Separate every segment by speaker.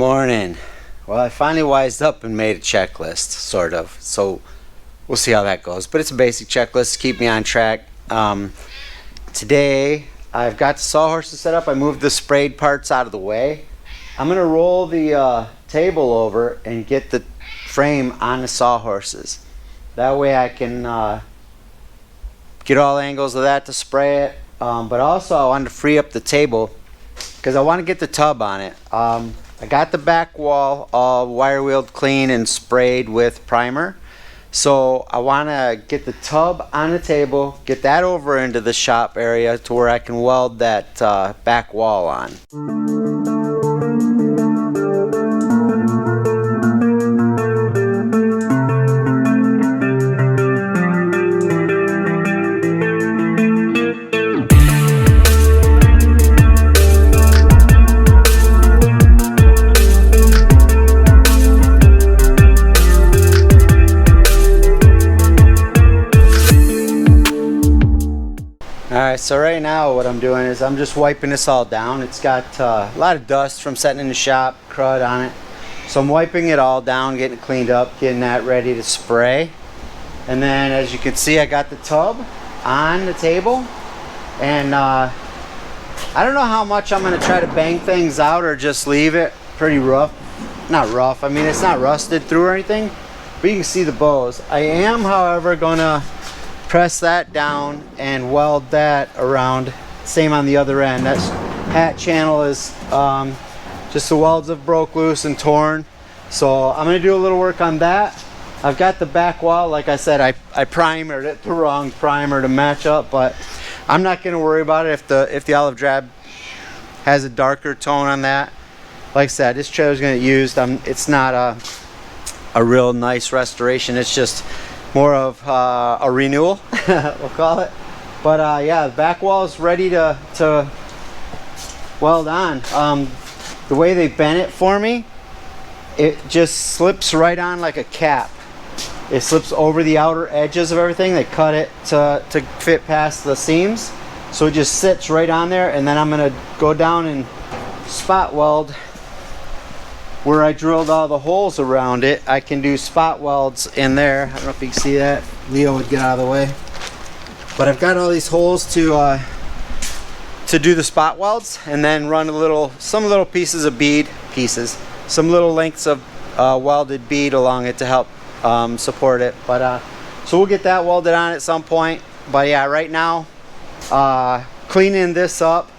Speaker 1: morning. Well, I finally wised up and made a checklist, sort of. So we'll see how that goes. But it's a basic checklist to keep me on track. Today, I've got the sawhorses set up. I moved the sprayed parts out of the way. I'm going to roll the table over and get the frame on the sawhorses. That way I can get all angles of that to spray it. But also I wanted to free up the table because I want to get the tub on it. I got the back wall all wire wheeled clean and sprayed with primer. So I want to get the tub on the table, get that over into the shop area to where I can weld that back wall on. Alright, so right now what I'm doing is I'm just wiping this all down. It's got a lot of dust from setting in the shop, crud on it. So I'm wiping it all down, getting it cleaned up, getting that ready to spray. And then as you can see, I got the tub on the table. And I don't know how much I'm going to try to bang things out or just leave it pretty rough. Not rough, I mean it's not rusted through or anything, but you can see the bows. I am, however, going to press that down and weld that around. Same on the other end. That hat channel is just the welds have broke loose and torn. So I'm going to do a little work on that. I've got the back wall, like I said, I primered it, the wrong primer to match up, but I'm not going to worry about it if the olive drab has a darker tone on that. Like I said, this trailer's going to get used. It's not a real nice restoration. It's just more of a renewal, we'll call it. But yeah, the back wall is ready to weld on. The way they bent it for me, it just slips right on like a cap. It slips over the outer edges of everything. They cut it to fit past the seams. So it just sits right on there, and then I'm gonna go down and spot weld where I drilled all the holes around it. I can do spot welds in there. I don't know if you can see that. Leo would get out of the way. But I've got all these holes to do the spot welds, and then run some little pieces of bead some little lengths of welded bead along it to help support it. But so we'll get that welded on at some point. But yeah, right now, cleaning this up,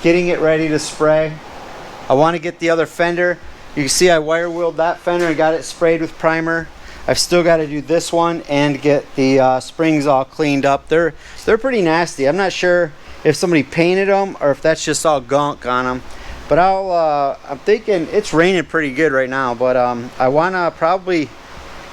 Speaker 1: getting it ready to spray. I want to get the other fender. You can see I wire wheeled that fender and got it sprayed with primer. I've still got to do this one and get the springs all cleaned up. They're pretty nasty. I'm not sure if somebody painted them or if that's just all gunk on them. But I'm thinking it's raining pretty good right now. But I want to probably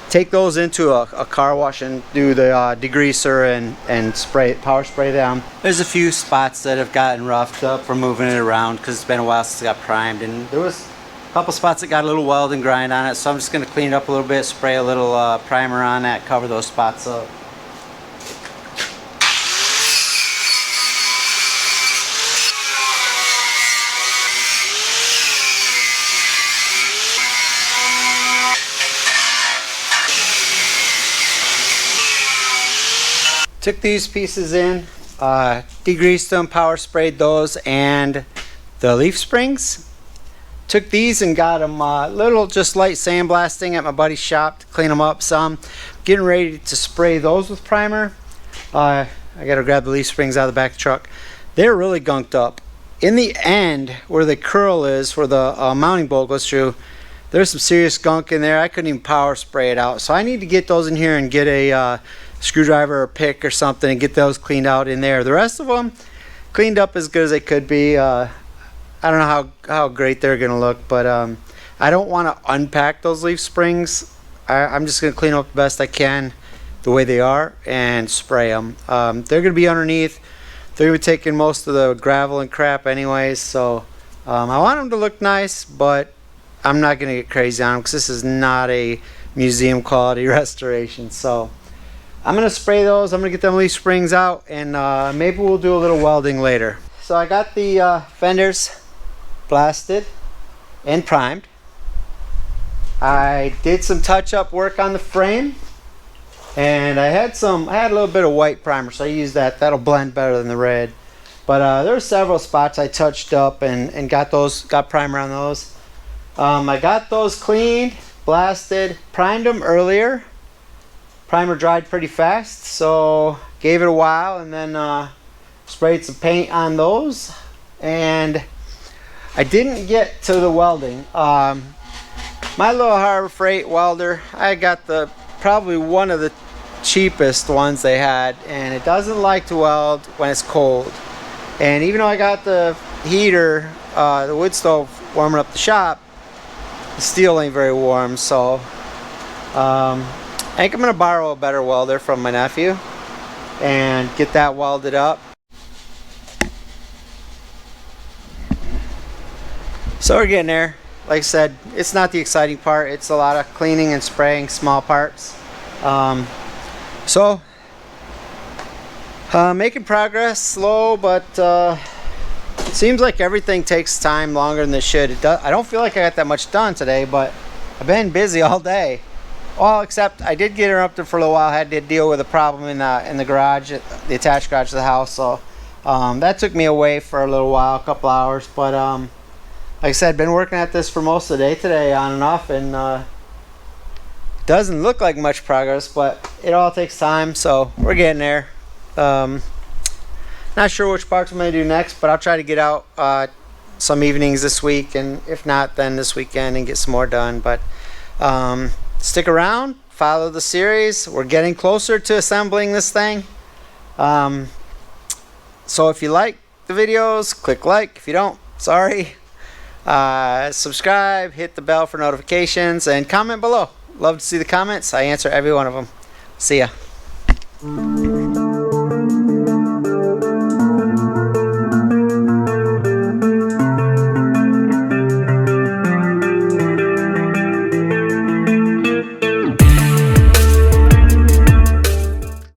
Speaker 1: take those into a car wash and do the degreaser and power spray them. There's a few spots that have gotten roughed up from moving it around because it's been a while since it got primed, and there was couple spots that got a little weld and grind on it, so I'm just going to clean it up a little bit, spray a little primer on that, cover those spots up. Took these pieces in, degreased them, power sprayed those and the leaf springs. Took these and got them little just light sandblasting at my buddy's shop to clean them up some. Getting ready to spray those with primer. I gotta grab the leaf springs out of the back of the truck. They're really gunked up. In the end, where the curl is, where the mounting bolt goes through, there's some serious gunk in there. I couldn't even power spray it out. So I need to get those in here and get a screwdriver or pick or something and get those cleaned out in there. The rest of them cleaned up as good as they could be. I don't know how great they're gonna look, but I don't want to unpack those leaf springs. I'm just gonna clean them up the best I can the way they are and spray them. They're gonna be underneath. They're gonna be taking most of the gravel and crap anyways, so I want them to look nice, but I'm not gonna get crazy on them because this is not a museum quality restoration. So I'm gonna spray those. I'm gonna get them leaf springs out, and maybe we'll do a little welding later. So I got the fenders blasted and primed. I did some touch-up work on the frame, and I had a little bit of white primer, so I used that. That'll blend better than the red. But there were several spots I touched up and got primer on those. I got those cleaned, blasted, primed them earlier. Primer dried pretty fast, so gave it a while, and then sprayed some paint on those. And I didn't get to the welding. My little Harbor Freight welder, I got probably one of the cheapest ones they had, and it doesn't like to weld when it's cold. And even though I got the heater, the wood stove warming up the shop, the steel ain't very warm, so I think I'm gonna borrow a better welder from my nephew and get that welded up. So we're getting there. Like I said, it's not the exciting part. It's a lot of cleaning and spraying small parts. Making progress, slow, but it seems like everything takes time longer than it should. I don't feel like I got that much done today, but I've been busy all day. Well, except I did get interrupted for a little while. I had to deal with a problem in the garage, the attached garage of the house. So that took me away for a little while, a couple hours. But like I said, been working at this for most of the day today, on and off, and doesn't look like much progress, but it all takes time. So we're getting there. Not sure which parts I'm going to do next, but I'll try to get out some evenings this week, and if not, then this weekend, and get some more done. But stick around, follow the series. We're getting closer to assembling this thing. So if you like the videos, click like. If you don't, sorry. Subscribe, hit the bell for notifications, and comment below. Love to see the comments. I answer every one of them. See ya.